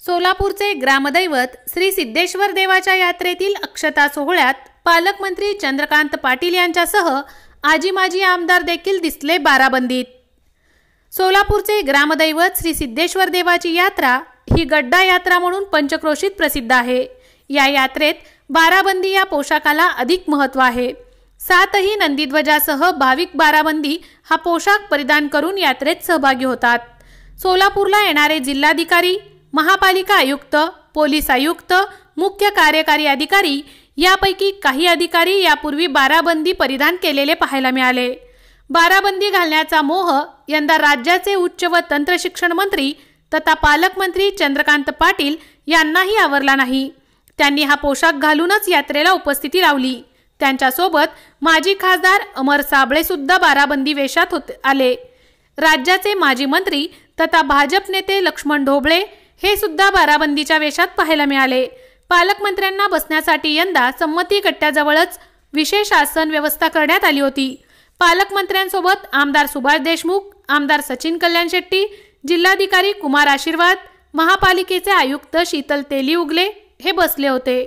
सोलापूरचे ग्रामदैवत श्री सिद्धेश्वर देवाच्या यात्रेतील अक्षता सोहळ्यात पालकमंत्री चंद्रकांत पाटील यांच्यासह आजी माजी आमदार देखील दिसले बाराबंदीत। सोलापूरचे ग्रामदैवत श्री सिद्धेश्वर देवाची यात्रा ही गड्डा यात्रा म्हणून पंचक्रोशीत प्रसिद्ध आहे। या यात्रेत बाराबंदी या पोशाखाला अधिक महत्त्व आहे। सातही नंदीध्वजासह भाविक बाराबंदी हा पोशाख परिधान करून यात्रेत सहभागी होतात। सोलापूरला येणारे जिल्हाधिकारी, महापालिका आयुक्त, पोलीस आयुक्त, मुख्य कार्यकारी अधिकारी यापैकी काही अधिकारी यापूर्वी बाराबंदी परिधान केलेले पाहायला मिळाले। बाराबंदी घालण्याचा मोह यंदा राज्याचे उच्च व तंत्र शिक्षण मंत्री तथा पालकमंत्री चंद्रकांत पाटील यांनाही आवरला नाही। त्यांनी हा पोशाख घालूनच यात्रेला उपस्थिती लावली। त्यांच्यासोबत माजी खासदार अमर साबळे सुद्धा बाराबंदी वेशात आले। राज्याचे माजी मंत्री तथा भाजप नेते लक्ष्मण ढोबळे हे सुद्धा बाराबंदीच्या वेशात पाहायला मिळाले। पालकमंत्र्यांना बसण्यासाठी यंदा संमती कट्ट्याजवळच विशेष आसन व्यवस्था करण्यात आली होती। पालकमंत्र्यांसोबत आमदार सुभाष देशमुख, आमदार सचिन कल्याण शेट्टी, जिल्हाधिकारी कुमार आशीर्वाद, महापालिकेचे आयुक्त शीतल तेली उगले हे बसले होते।